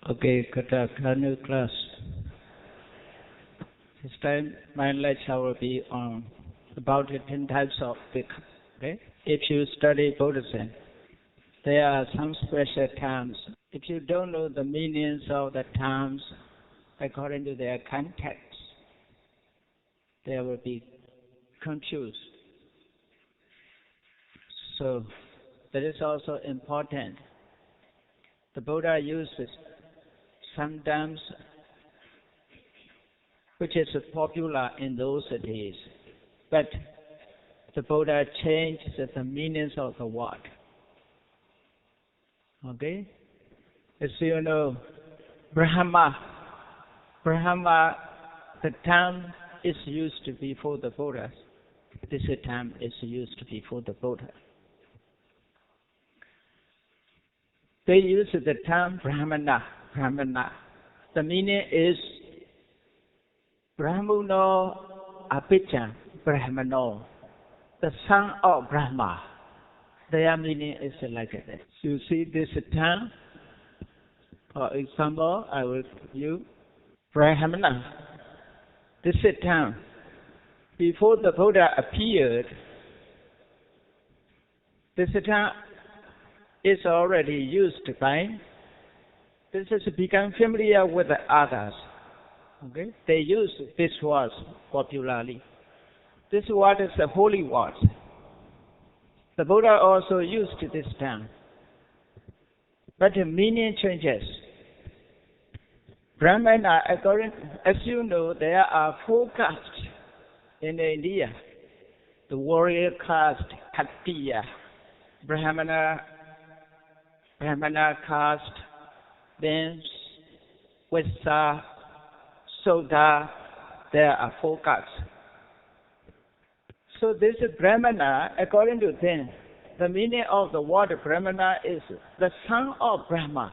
Okay, good afternoon, class. This time my lecture will be on about the 10 types of become. Okay? If you study Buddhism, there are some special terms. If you don't know the meanings of the terms according to their context, they will be confused. So that is also important. The Buddha uses some terms which is popular in those days, but the Buddha changed the meanings of the word. Okay? As you know, Brahma, the term is used before the Buddha. This term is used before the Buddha. They use the term Brahmana. The meaning is Brahmano Abhidhamma, Brahmano, the son of Brahma. Their meaning is like this. You see this term? For example, I will use Brahmana. This term, before the Buddha appeared, this term is already used by. This has become familiar with the others. Okay? They use this word popularly. This word is a holy word. The Buddha also used this term. But the meaning changes. Brahmana, as you know, there are 4 castes in India. The warrior caste, Kshatriya, Brahmana caste, then Vaishya, Sudra, there are 4 castes. So this Brahmana, according to them, the meaning of the word Brahmana is the son of Brahma.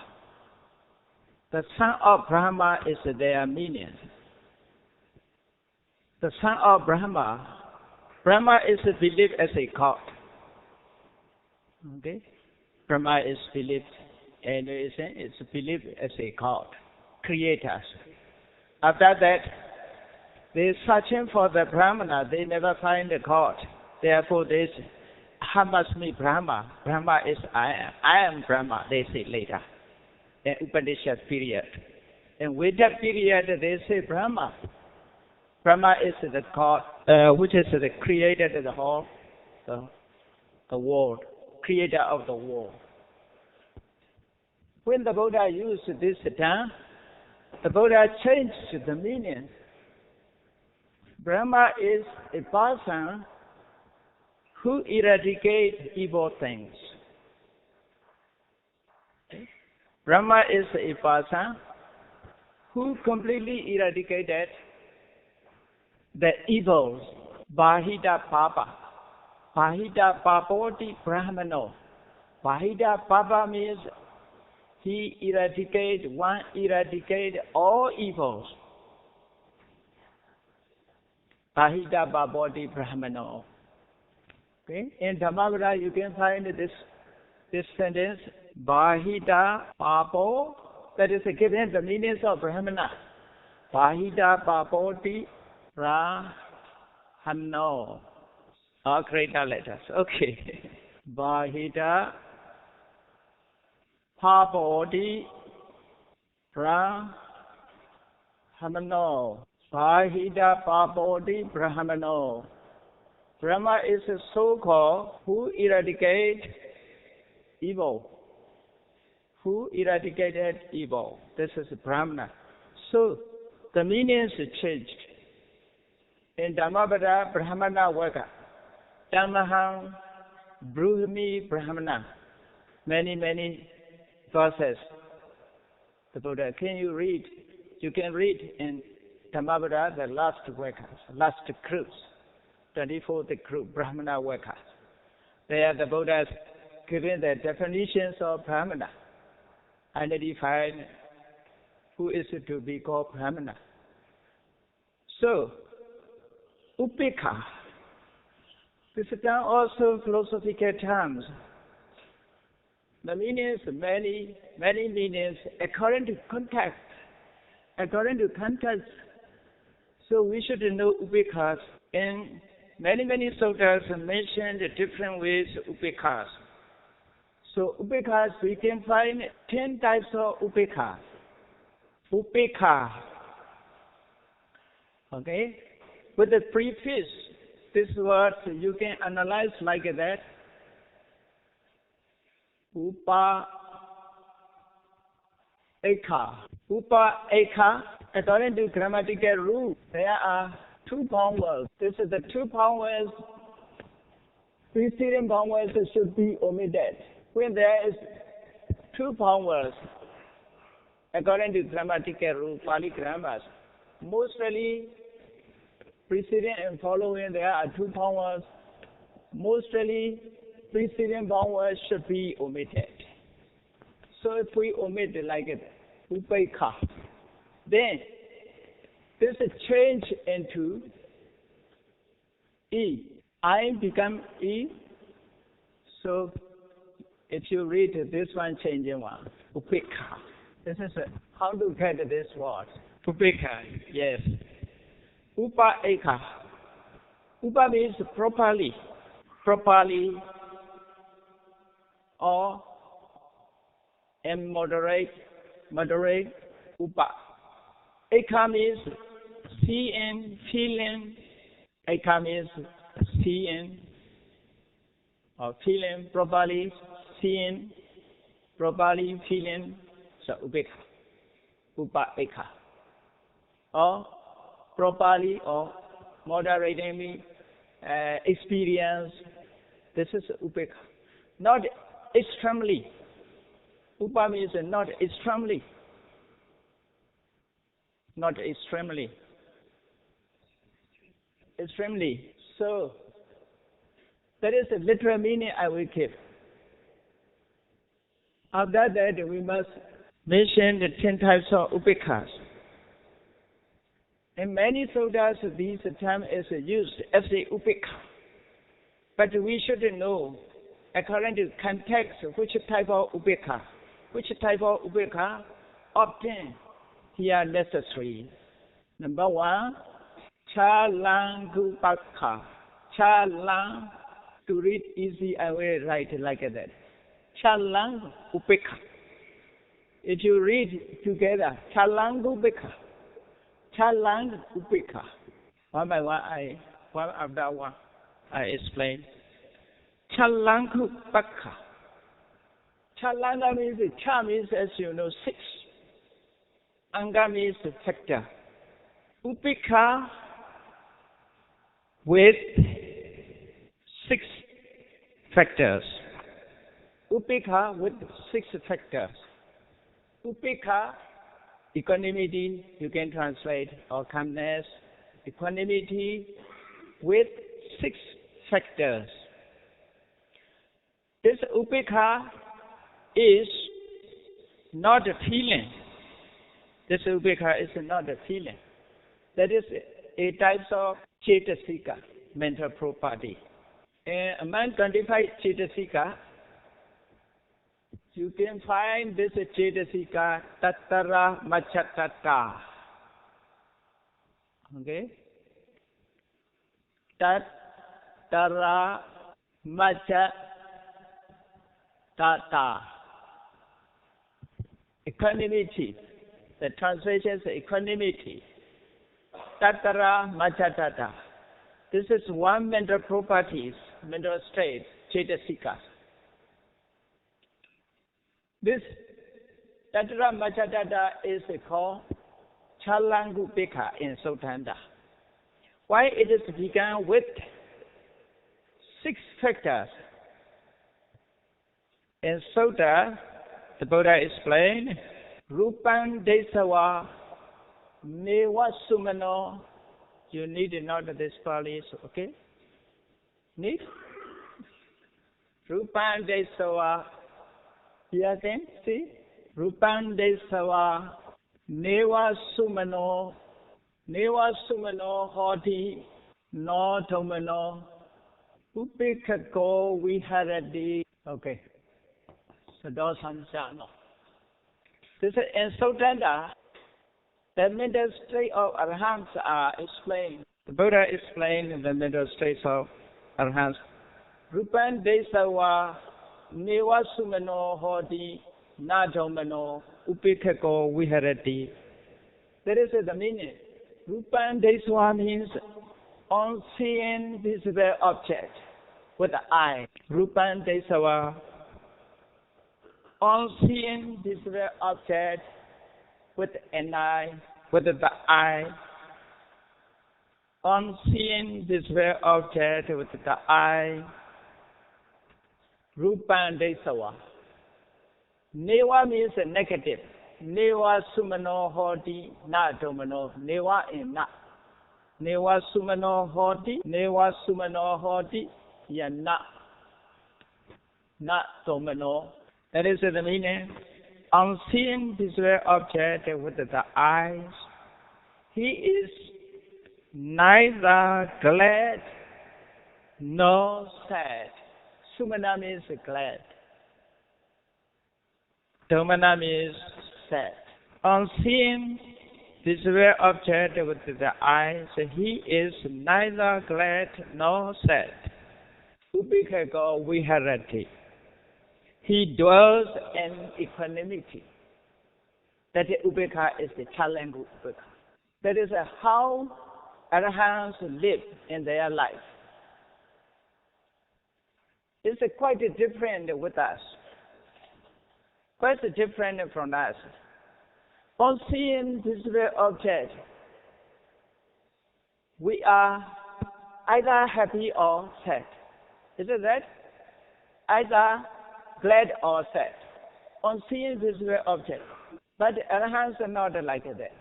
The son of Brahma is their meaning. The son of Brahma is believed as a god. Okay? Brahma is believed, and it's believed as a god, creator. After that, they searching for the Brahmana, they never find the god. Therefore, they say, Hamasmi Brahma. Brahma is I am. I am Brahma, they say later, in Upanishad period. And with that period, they say Brahma. Brahma is the god, which is the creator of the whole, the world, creator of the world. When the Buddha used this term, the Buddha changed the meaning. Brahma is a person who eradicates evil things. Brahma is a person who completely eradicated the evils. Bahida Papa. Bahida Papoti Brahmano. Bahida Papa means he eradicates all evils. Bahida Babodi Brahmano. Okay? In Dhammavada you can find this sentence, Bahida Babo, that is given the meanings of Brahmana. Bahida Babodi Brahmano. All greater letters. Okay. Bahida Babodi Brahmano. Bahida Babodi Brahmano. Brahma is a so-called who eradicated evil. Who eradicated evil. This is Brahmana. So, the meanings changed. In Dhammavada, Brahmana Vaka. Dhammaham Bruhmi Brahmana. Many verses. The Buddha, can you read? You can read in Dhammavada, the last Vakas, last cruise. 24th group, Brahmana Vakas. There the Buddha has given the definitions of Brahmana, identified who is to be called Brahmana. So, Upekha, this is also philosophical terms. The meanings, many meanings according to context. According to context, so we should know upekkha. In many sutras mentioned different ways upekkha. So upekkha, we can find 10 types of upekkha. Upekkha. Okay? With the prefix, this word you can analyze like that. Upa Ekha. Upa Ekha, according to grammatical rule, there are 2 vowels. This is the 2 vowels. Preceding vowels should be omitted. When there is 2 vowels, according to grammatical rule, Pali grammars, mostly preceding and following there are 2 vowels. Mostly preceding vowels should be omitted. So if we omit like it, upekha, then this is change into E. I become E. So if you read this one, changing one, upekha. This is how to get this word. Upekha, yes. Upa ekha. Upa means properly, or and moderate, upa. Ekha means seeing, feeling. Ekha means seeing or feeling properly, seeing properly, feeling. So upekha, upa ekha. Or properly or moderately experience. This is upekha. Not extremely. Upa means not extremely. Not extremely. Extremely. So, that is the literal meaning I will give. After that, we must mention the 10 types of upekkha. In many sutras, this term is used as a upekha. But we should know, according to context, which type of upekha. Which type of upekha often here necessary. Number 1, chalangupakha. Chalang, to read easy, I will write like that. Chalang upekha. If you read together, chalangupekha. Chalang upekha. One by one, one after one, I explain. Chalangupekha. Chalanga means, cha means, as you know, 6. Anga means factor. Upekha with 6 factors. Upekha with 6 factors. Upekha, equanimity, you can translate, or calmness, equanimity with 6 factors. This upekha is not a feeling. This upekha is not a feeling. That is a type of cetasika, mental property. And among 25 cetasika, you can find this cetasika tattara machatata. Okay? Tattara machatata. Equanimity. The translation is equanimity. Tattara machatata. This is one mental properties, mental state, cetasika. This tattara machatata is called chalangupekha in Sutanta. Why it is begun with 6 factors. In Sutta, the Buddha explained, Rupang Desawa Neva Sumano. You need not this Pali, okay? Need? Rupang Desawa. Here again, see? Rupang Desawa Neva Sumano. Neva Sumano Hoti No Tomano Upekako Viharati. Okay. So dosamjano. This is in Sotanda, the middle state of arhants are explained. The Buddha explained in the middle states of arhants. Rupan desawa neva sumano hodi nadomano upikako viharati. That is the meaning. Rupan desawa means on seeing visible object with the eye. Rupan desawa. On seeing visible object with an eye, with the eye. On seeing visible object with the eye. Rupan desawa. Neva means negative. Neva sumano hodi na domano. Neva in na. Neva sumano hodi. Neva sumano hodi. Ya na. Na domano. That is the meaning. On seeing visible object with the eyes, he is neither glad nor sad. Sumana means glad. Domana means sad. On seeing visible object with the eyes, he is neither glad nor sad. Upikako viharati. He dwells in equanimity. That upekha is the challenge upekha. That is how arahants live in their life. It's quite different with us. Quite different from us. On seeing visible object, we are either happy or sad. Isn't that? Either glad or sad. On seeing visible object. But arahants are not like that.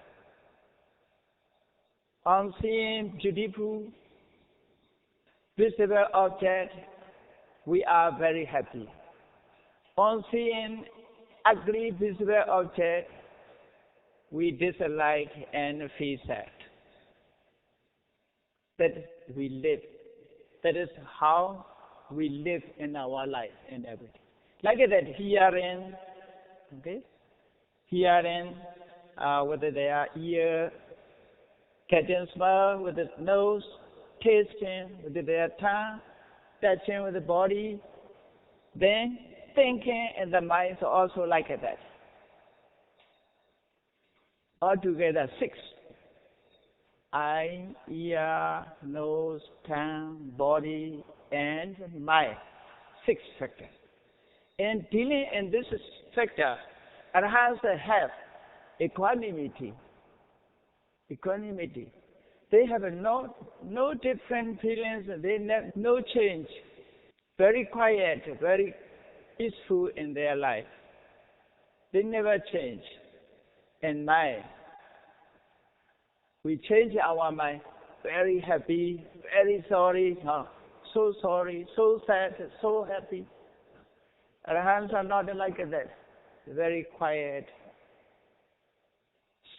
On seeing beautiful visible object, we are very happy. On seeing ugly visible object, we dislike and feel sad. That we live. That is how we live in our life and everything. Like that, hearing, okay? Hearing with their ear, catching smell with the nose, tasting with their tongue, touching with the body, then thinking in the mind also like that. Altogether 6. Eye, ear, nose, tongue, body, and mind. 6 factors. And dealing in this factor, arahants have equanimity. Equanimity. They have no different feelings. They have no change. Very quiet, very peaceful in their life. They never change. And mind, we change our mind. Very happy, very sorry, so sorry, so sad, so happy. Arahants are not like that. Very quiet,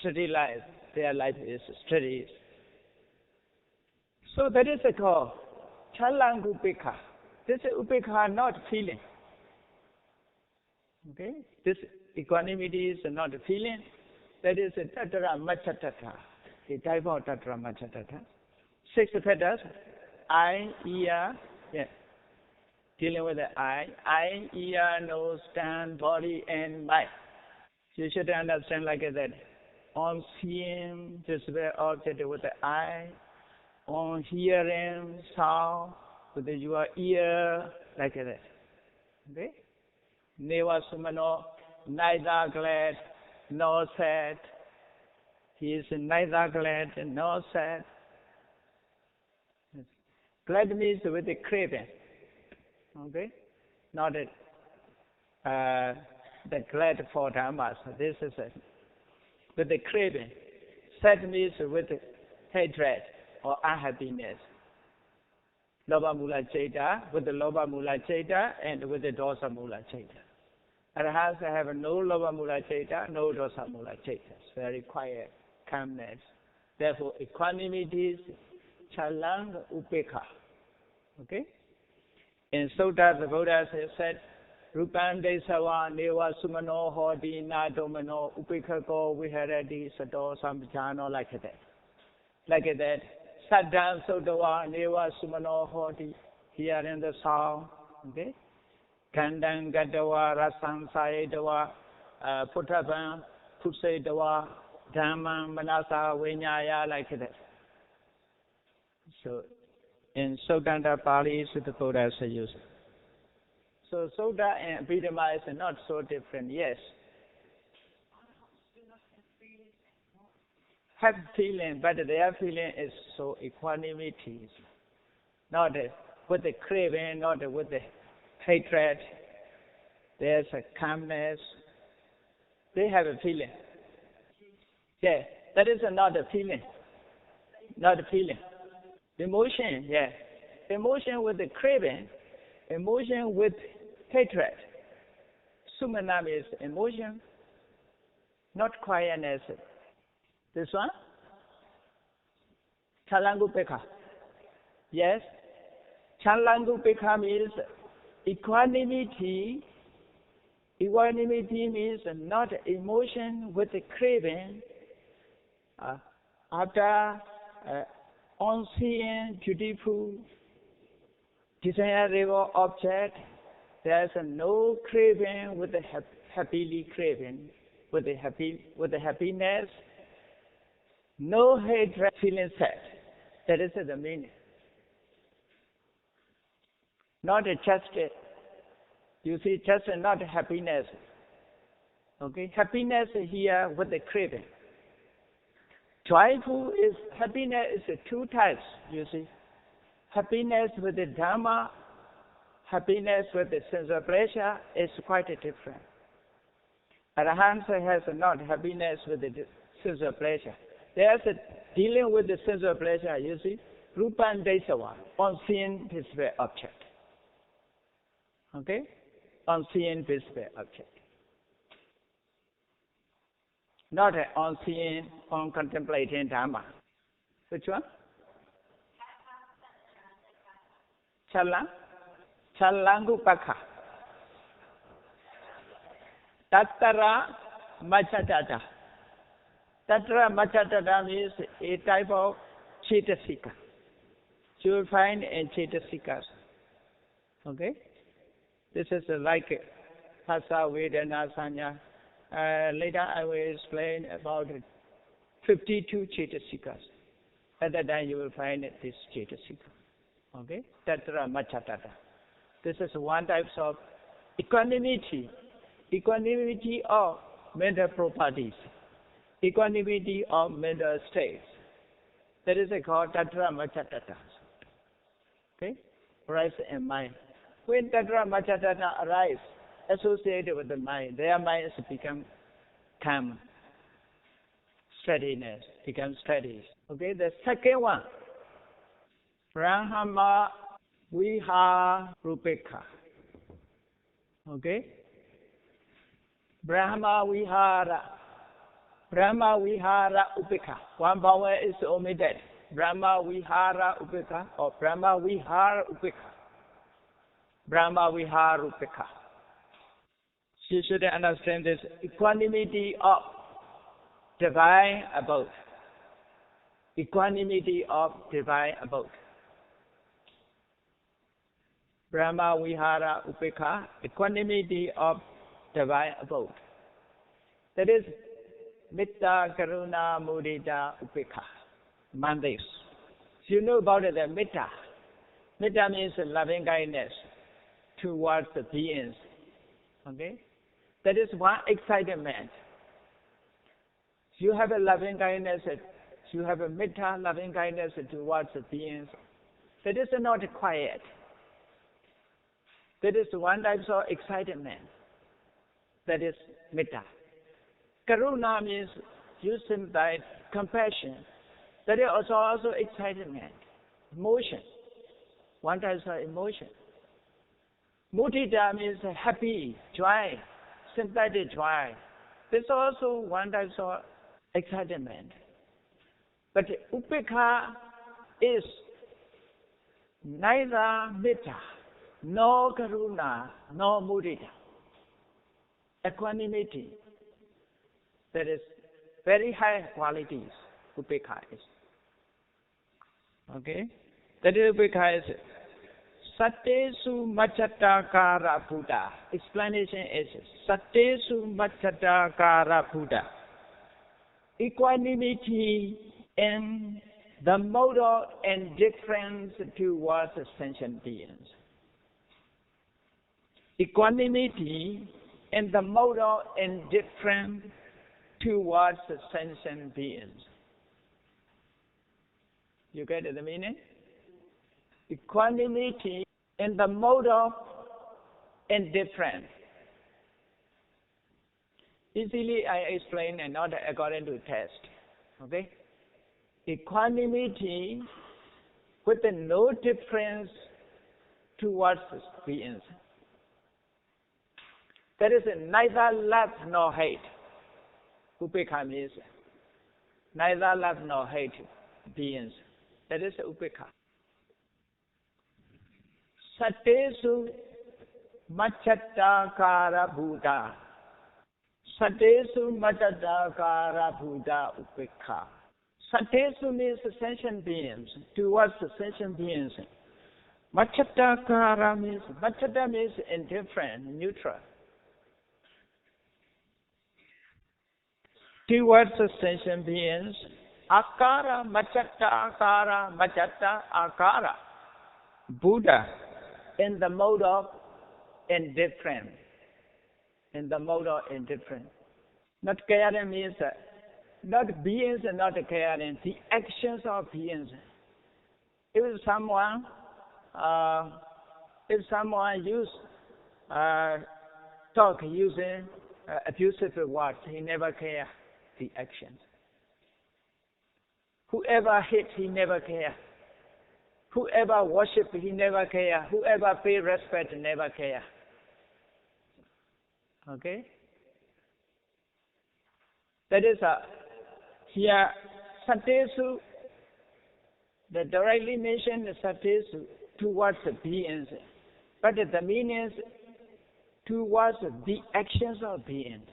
steady life. Their life is steady. So that is called chalang upekha. This upekha not feeling. Okay? This equanimity is not feeling. That is tatra machatata. The type of tatra machatata. 6 factors. Eye, ear, dealing with the eye, ear, nose, tongue, body, and mind. You should understand like that. On seeing visible object with the eye, on hearing sound with your ear, like that. Okay? Neva sumano, neither glad nor sad. He is neither glad nor sad. Glad means with the craving. Okay? Not the glad for Dhamma. So this is it. With the craving. Sad means with the hatred or unhappiness. Loba mula ceta, with the loba mula ceta and with the dosa mula ceta. Arahants have no loba mula ceta, no dosa mula ceta. It's very quiet, calmness. Therefore, equanimity is chalang upekha. Okay? In Sutta, the Buddha said, Rupande Sawa, Neva Sumano, Hodi, Nadomano, Upikako, Viharadi, Sato, Samjano, like that. Like that. Sat down Sodawa, Neva Sumano, Hodi, here in the sound. Okay? Kandang Gadawa, Rasam Saedawa, Putaban, Pusedawa, Dhamma, Manasa, Vinyaya, like that. So, in Soganda Pali, Sutakoda is used. So, Soda and Abhidhamma is not so different, yes. Have feeling, but their feeling is so equanimity. Not with the craving, not with the hatred. There's a calmness. They have a feeling. Yeah, that is not a feeling. Not a feeling. Emotion, yeah. Emotion with the craving, emotion with hatred. Sumanam is emotion, not quietness. This one? Chalangupeka. Yes? Chalangupeka means equanimity. Equanimity means not emotion with the craving. After unseen, beautiful, desirable object, there's no craving with the happily craving, with the happiness, no hatred, feeling sad. That is the meaning. Not just, you see, just not happiness. Okay, happiness here with the craving. Joyful is happiness is two types, you see. Happiness with the Dhamma, happiness with the sense of pleasure is quite different. Arahant has not happiness with the sense of pleasure. There's dealing with the sense of pleasure, you see. Rupan Desawa, unseen visible object. Okay? Unseen visible object. Not an unseen, uncontemplating Dhamma. Which one? Chalangupaka. Tattara Machatata. Tattara Machatata means a type of Chetasika. You will find in Chetasikas. Okay? This is like Hasa, Vedana, Sanya. Later I will explain about 52 Chetasikas. At that time you will find this Chetasika. Okay? Tatra Machatata. This is one type of equanimity. Equanimity of mental properties. Equanimity of mental states. That is called Tatra Machatata. Okay? Rise in mind. When Tatra Machatata arises, associated with the mind, their minds become calm. Steadiness becomes steady. Okay, the second one. Brahma Viha Rupeka. Okay? Brahma Vihara. Brahma Vihara Upeka. One vowel is omitted. Brahma Vihara Upeka or Brahma Vihara Upeka. Brahma Vihara Upeka. You should understand this equanimity of divine abode. Equanimity of divine abode. Brahma Vihara Upeka, equanimity of divine abode. That is Mitta Karuna Mudita Upeka. Mandates. You know about the Mitta. Mitta means loving kindness towards the beings. Okay? That is one excitement. You have a loving kindness, you have a Mitta loving kindness towards the beings. That is not quiet. That is one type of excitement. That is Mitta. Karuna means you sympathize, compassion. That is also excitement, emotion. One type of emotion. Mudita means happy, joy, sympathetic joy. This is also one type of excitement. But Upeka is neither Mitta, nor Karuna, nor Mudita. equanimity. That is very high qualities. Upekha is. Okay? That is upekha is. Sattesu Machatakara Buddha. Explanation is Sattesu Machatakara Buddha. Equanimity in the mode of indifference towards sentient beings. Equanimity in the mode of indifference towards sentient beings. You get the meaning? Equanimity in the mode of indifference. Easily I explain and not according to test. Okay? Equanimity with no difference towards beings. There is neither love nor hate. Upekha means neither love nor hate beings. That is upekha. Sattesu Machatakara Buddha. Sattesu Machatakara Buddha upekha. Sattesu means sentient beings, towards sentient beings. Machatakara means, Machata means indifferent, neutral. Towards sentient beings, Akara, Machata, Akara, Machata, Akara. Buddha in the mode of indifference. In the mode of indifference. Not caring means not beings and not caring, the actions of beings. If someone use talk using abusive words, he never care the actions. Whoever hates, he never care. Whoever worship, he never care. Whoever pay respect, never care. Okay? That is here, Sattesu, the directly mentioned Sattesu towards the beings, but the meaning is towards the actions of beings.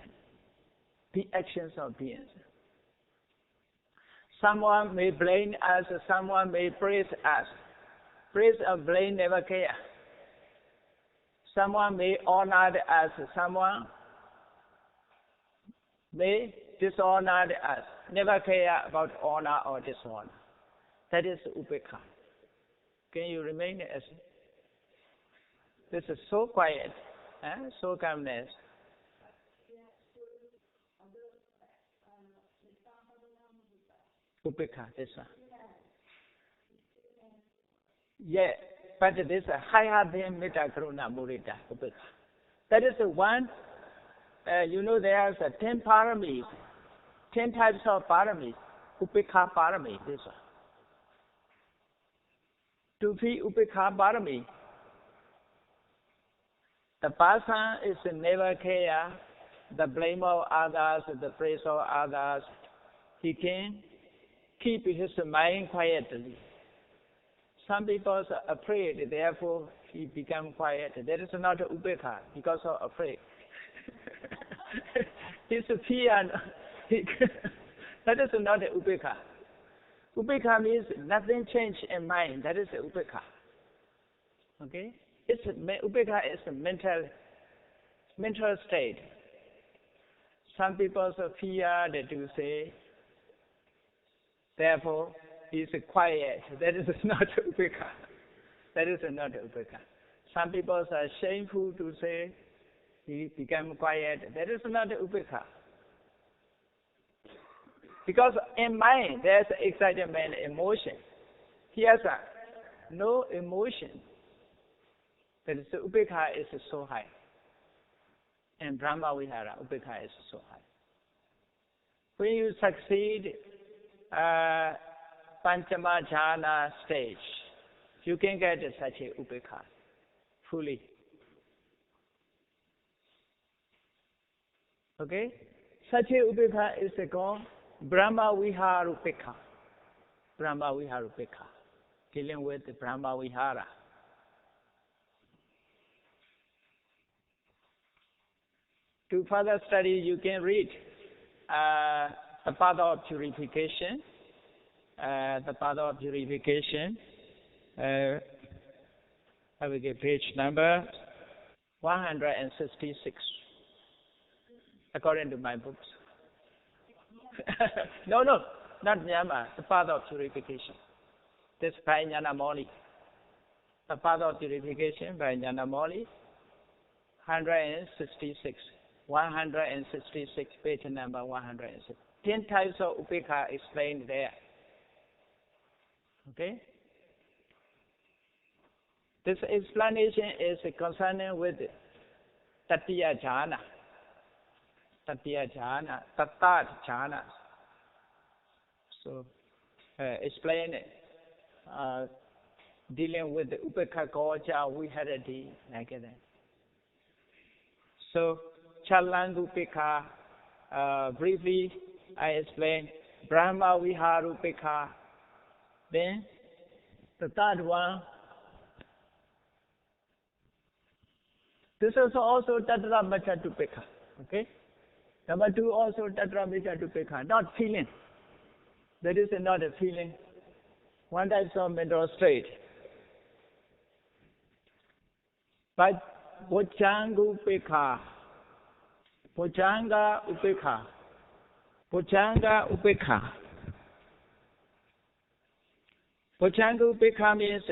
The actions of beings. Someone may blame us, someone may praise us. Praise or blame never care. Someone may honor us, someone may dishonor us. Never care about honor or dishonor. That is upekha. Can you remain as this is so quiet, so calmness. Upekha, this one. Yeah, but this is higher than metta karuna mudita, upekha. That is the one, you know there are 10 paramis, 10 types of paramis, upekha parami, this one. To be upekha parami, the person is never care the blame of others, the praise of others. He can keep his mind quietly. Some people are afraid, therefore he become quiet. That is not upekha because of afraid. His fear, that is not upekha. Upekha means nothing change in mind. That is upekha. Okay? Upekha is a mental state. Some people fear that you say, therefore, he is quiet. That is not upekha. That is not upekha. Some people are shameful to say he become quiet. That is not upekha. Because in mind there is excitement, emotion. He has no emotion. That is upekha is so high. And Brahma Vihara, upekha is so high. When you succeed Panchama Jhana stage, you can get such a upekha fully. Okay? Such a upekha is called Brahma Vihara upekha. Brahma Vihara upekha. Dealing with the Brahma Vihara. To further study, you can read the path of purification. The path of purification. I will give page number 166, according to my books. No, not Myanmar. The path of purification. This by Nyanamoli. The path of purification by Nyanamoli. 166. 166, page number 106. 10 types of upekha explained there. Okay? This explanation is concerning with Tatiya Jhana. Tatiya Jhana, Tatat Jhana. So, explain it. Dealing with the upekha goja, we had a day like that. So, Chalan upekha, briefly I explained Brahma Vihara upekha. Then, the third one, this is also Tatra Machadupekha. Okay? Number 2 also Tatra Machadupekha, not feeling. That is not a feeling. One type of mental state. But Bojjhanga Upekha, Bojjhanga Upekha, Bojjhanga Upekha. Bojjhanga Upekha means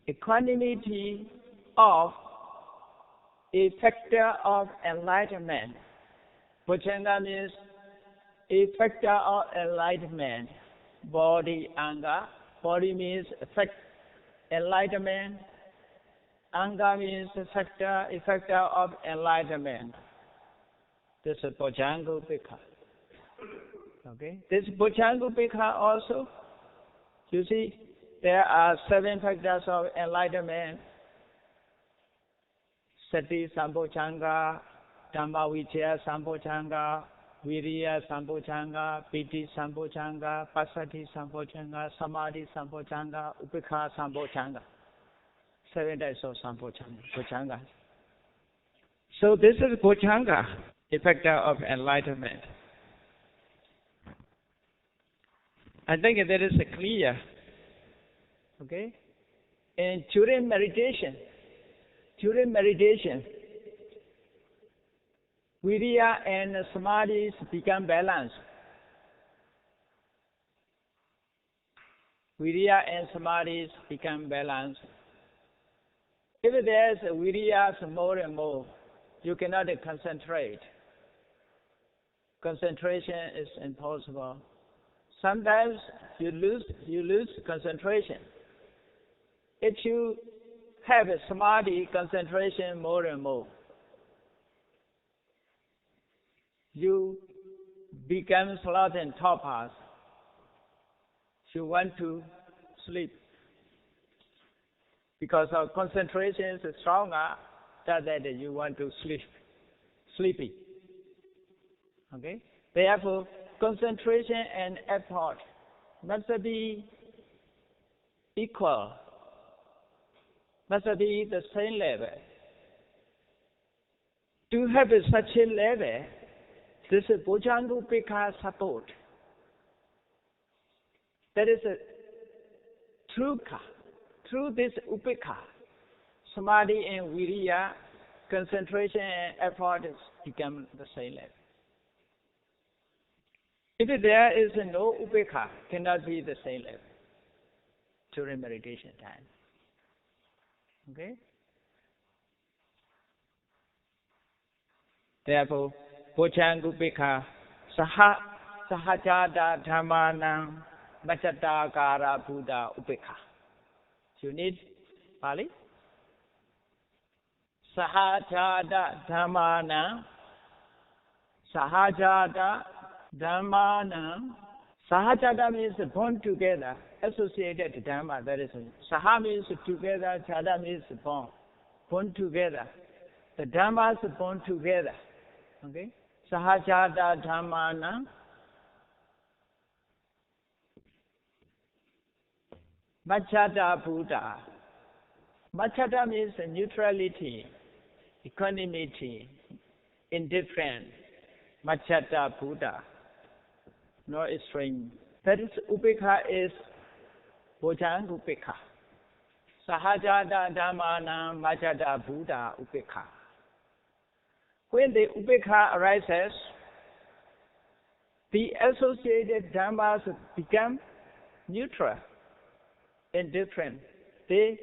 equanimity of a factor of enlightenment. Bojjhanga means a factor of enlightenment. Body, anga. Body means enlightenment. Anga means a factor of enlightenment. This is Bojjhanga Upekha. Okay. This Bojjhanga Upekha also, you see, there are 7 factors of enlightenment. Sati Sambojjhanga, Dhamma Vicaya Sambojjhanga, Viriya Sambojjhanga, Piti Sambojjhanga, Passaddhi Sambojjhanga, Samadhi Sambojjhanga, Upekha Sambojjhanga. 7 types of Bojjhanga. So this is Bojjhanga, a factor of enlightenment. I think that is clear. Okay? And during meditation, Viriya and Samadhi become balanced. Viriya and Samadhi become balanced. If there is Viriya more and more, you cannot concentrate. Concentration is impossible. Sometimes you lose concentration. If you have a Samadhi concentration more and more, you become sloth and torpor. You want to sleep. Because our concentration is stronger, that you want to sleep. Sleepy. Okay? Therefore, concentration and effort must be equal, must be the same level. To have such a level, this is Bojjhanga Upekha support. That is a through this Upekha, Samadhi and Viriya, concentration and effort become the same level. If there is no Upekha, cannot be the same level during meditation time. Okay? Therefore, Bojjhanga Upekha, Sahajada Dhammanam Machatakara Buddha Upekha. You need Pali? Sahajada Dhammanam, Sahajada Dhammanam. Sahajada means born together, associated Dhamma. That is, Saha means together, Jada means born. Born together. The Dhammas are born together. Okay? Sahajada Dhammanam. Machata Buddha. Machata means neutrality. equanimity, indifferent, Majjata Buddha, no extreme. That is Upekha is Bojang Upekha. Sahajada Dhammana Majjata Buddha Upekha. When the Upekha arises, the associated dhammas become neutral, indifferent. They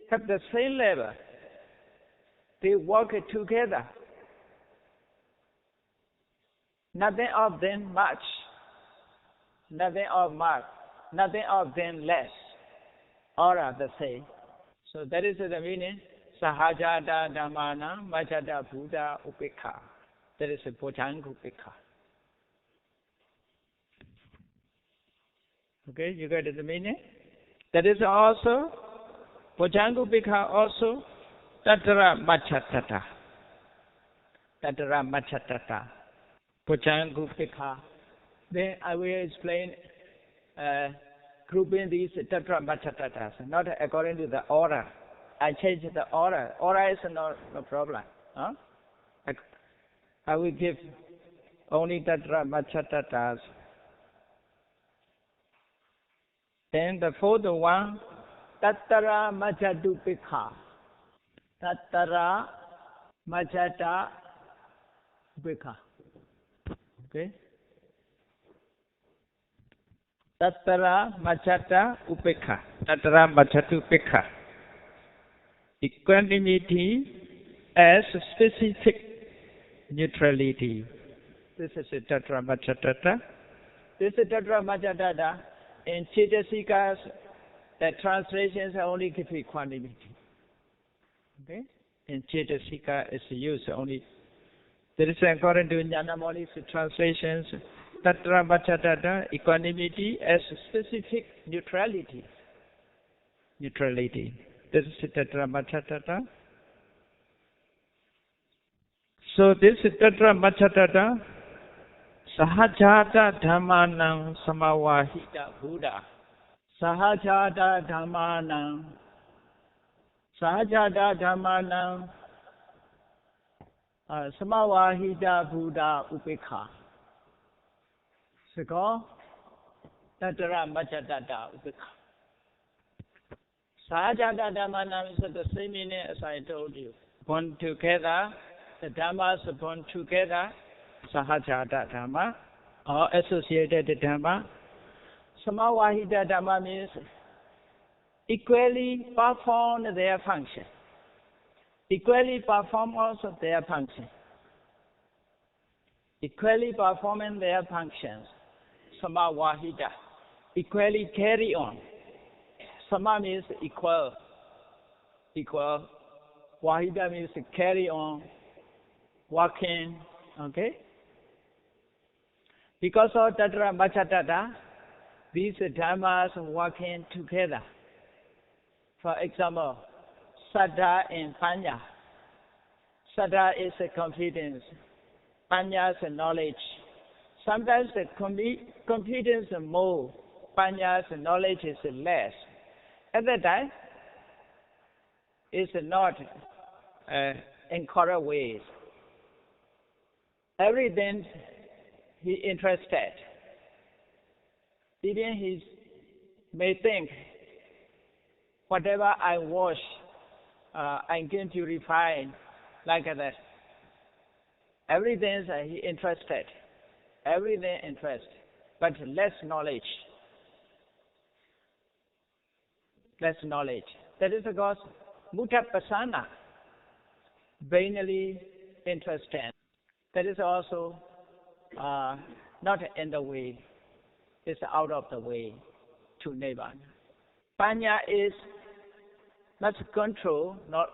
have the same level. They work together. Nothing of them much, nothing of much, nothing of them less. All are the same. So that is the meaning. Sahajada Dhammana Majjata Buddha Upekha. That is a Bojang Upekha. Okay, you got the meaning? That is also Bojang Upekha also Tattara Majjata. Tattara Majjata. Bojang Upekha. Then I will explain grouping these Tattara Majjatatas, not according to the order. I change the order. Order is no problem. Huh? I will give only Tattara Majjatatas. Then the fourth one, Tattara Majjatupekha. Tattara Majjata Upekha. Okay? Tattara Majjata Upekha. Tattara Majjatupekha. Equanimity as specific neutrality. This is a Tattara Majjata. This is Tattara Majjata. In Chaitasikas, the translations only give equanimity. Okay? In Chaitasika, it's used only. There is according to Jnanamoli's translations, Tattara Majjata, equanimity as specific neutrality. Neutrality. This is Tattara Majjata. So this is Tattara Majjata. Sahajada Dhammanam Samawahita Buddha. Sahajada Dhammanam. Sahajada Dhammanam Samawahita Buddha Upekha. Siko Tattara Majjata Upekha. Sahajada Dhammanam is the same meaning as I told you. Born together, the Dhammas are born together. Sahajada Dhamma or associated Dhamma. Samawahita Dhamma means equally perform their function. Equally perform also their function. Equally performing their functions. Samawahita. Equally carry on. Sama means equal. Equal. Wahita means carry on. Working. Okay? Because of Tattara Majjata, these dhammas working together. For example, Saddha and Panya. Saddha is a confidence. Panya is a knowledge. Sometimes the confidence is more. Panya's knowledge is less. At that time, it's not in correct ways. Everything he interested. Even he may think, whatever I wash, I'm going to refine like that. Everything he interested. Everything interest, but less knowledge. Less knowledge. That is because Muttapasana, vainly interested. That is also not in the way, it's out of the way to Nibbana. Panya is must control, not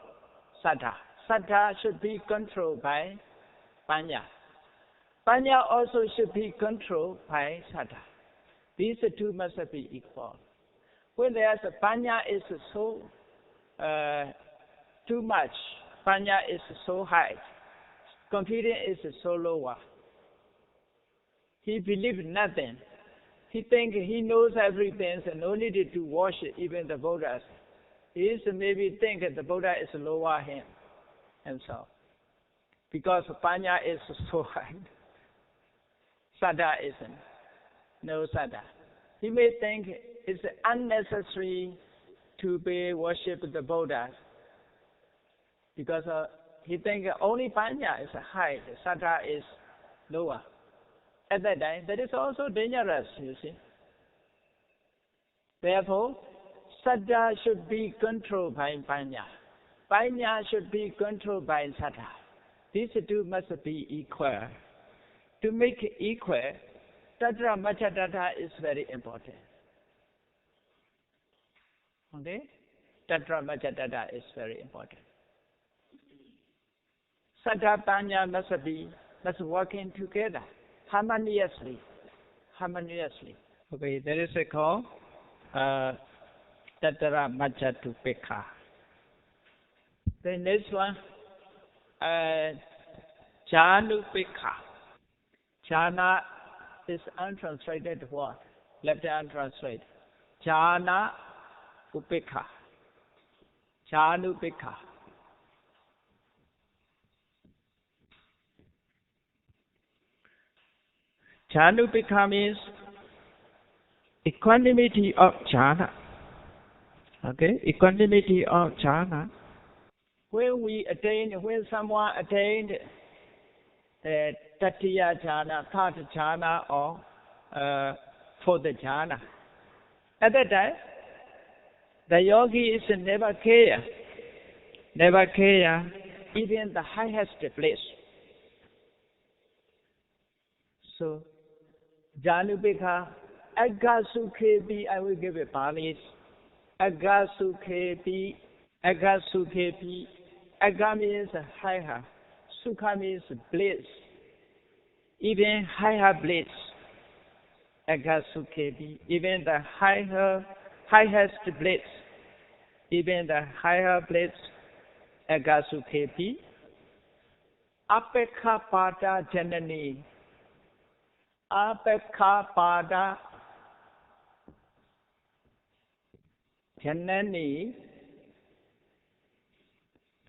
Saddha. Saddha should be controlled by Panya. Panya also should be controlled by Saddha. These two must be equal. When there's a Panya is so too much, Panya is so high, confidence is so lower. He believes nothing. He thinks he knows everything and no need to worship even the Buddhas. He is maybe think that the Buddha is lower him himself. because panya is so high. Sada isn't. No sada. He may think it's unnecessary to be worship the Buddha because he thinks only panya is high, sada is lower. At that time, that is also dangerous, you see. Therefore, sada should be controlled by panya. Panya should be controlled by sada. These two must be equal. To make it equal, tatra machadata is very important. Okay? Tatra machadata is very important. Sada panya must working together, harmoniously. Okay, there is a call, tatra machatupekha. The next one, janupekha. Jhana is untranslated word. Let me untranslate. Jhana upekha. Janupekha. Janupekha means equanimity of jhana. Okay, equanimity of jhana. When someone attained Tatiya jhana, third jhana, or fourth jhana, at that time, the yogi is never care even the highest place. So, Janupekha, Agasukhepi, I will give a Pali. Agasukhepi, Aga means higher, Sukha means bliss, even higher bliss. Agasukhepi, even the highest bliss, even the higher bliss. Agasukhepi, Apekha pada janani. Apekha pada janani.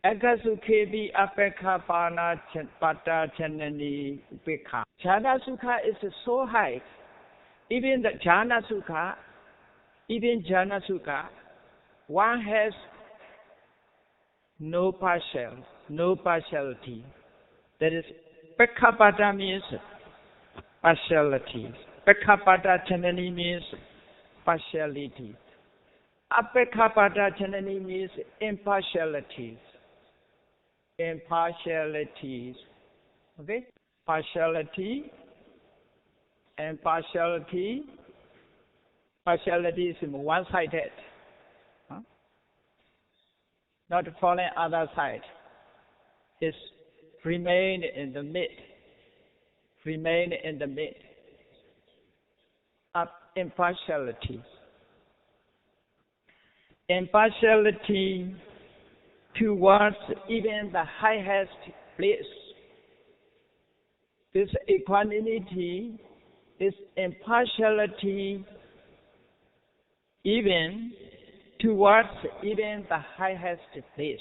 Agasukhepi apekha pada janani upekha. Jhana sukha is so high. Even the jhana sukha, one has no partiality. That is, pekhapada means partiality. Pekhapada janani means partiality. Apekhapada janani means impartialities. Okay? Partiality and partiality. Partiality is one-sided. Not falling other side. It's remain in the mid. Impartiality. Impartiality towards even the highest place. This equanimity, this impartiality, even towards even the highest place.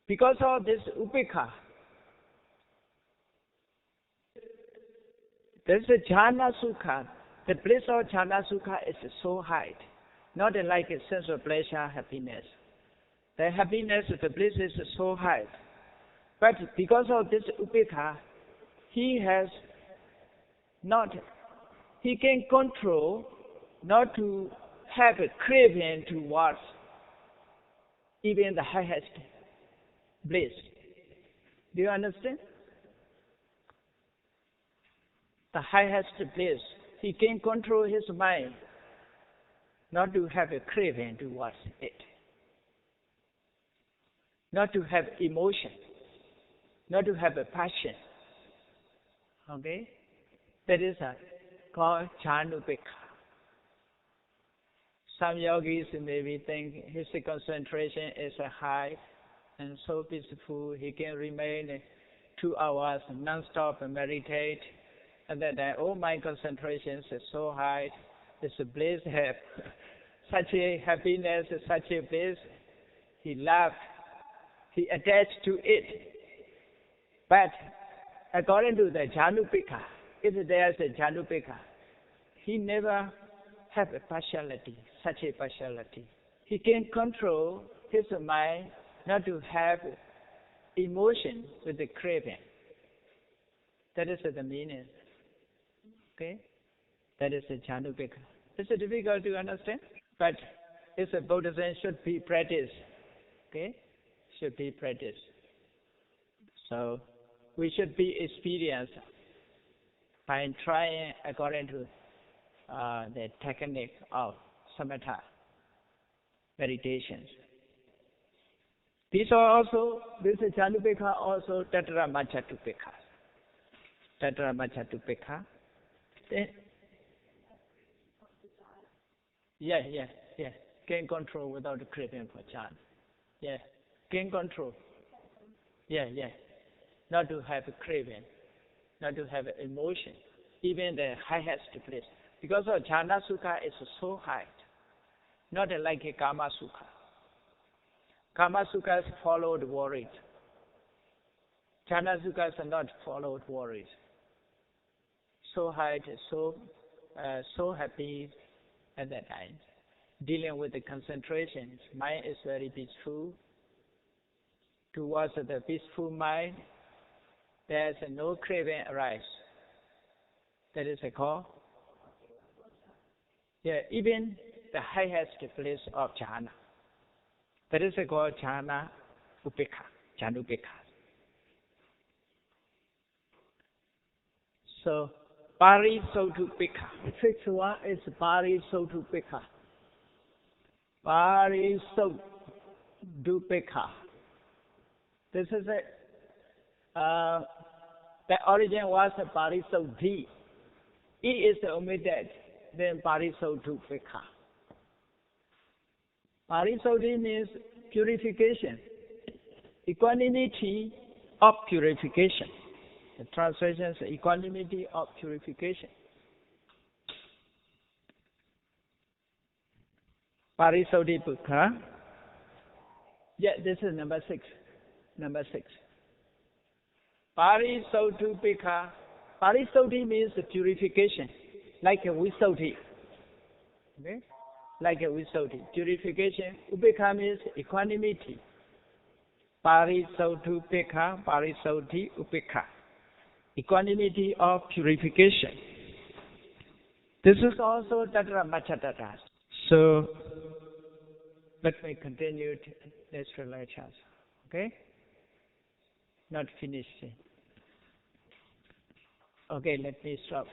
Because of this upekha, there's a jhana sukha. The bliss of jhana sukha is so high, not like a sense of pleasure, happiness. The happiness, the bliss is so high. But because of this upekha, he can control not to have a craving towards even the highest bliss. Do you understand? The highest bliss, he can control his mind not to have a craving towards it, not to have emotion, not to have a passion. Okay? That is called Janupekha. Some yogis maybe think his concentration is high and so peaceful, he can remain 2 hours non-stop and meditate. And then, my concentration is so high, it's a bliss, such a happiness, such a bliss. He loved, he attached to it. But according to the Janupika, if there is a Janupika, he never have a partiality, such a partiality. He can control his mind not to have emotion with the craving. That is the meaning. Okay? That is the Janupika. It's difficult to understand, but it's a Buddhism should be practiced. Okay? Should be practiced. So we should be experienced by trying according to the technique of samatha meditations. These are also, this is Janupika, also Tatra Machatupika. Tatra Machatupika. Yeah. Gain control without craving for jhana. Yeah. Gain control. Yeah. Not to have a craving, not to have emotion, even the highest place. Because of jhana sukha is so high, not like a kama sukha. Kama sukha is followed worried. Jhana sukha is not followed worried. So high, so happy at that time. Dealing with the concentration, mind is very peaceful. Towards the peaceful mind, there is no craving arise. That is called. Yeah, even the highest place of jhana. That is called jhana upekha, janupekha. So, parisodupekha. Sixth one is parisodupekha. Parisodupekha. This is the origin was parisodhi. It is omitted, then parisodupekha. Parisodhi means purification, equanimity of purification. The translation is equanimity of purification. Parisodipukha. Yeah, this is number 6. Number 6. Parisodipukha. Parisodhi means purification, like a visuddhi. Okay? Like a visuddhi. Purification. Upekha means equanimity. Parisodipukha, parisodhi upekha. Equanimity of purification. This is also Tatra Machatata. So, let me continue next lectures. Okay? Not finished. Okay, let me stop.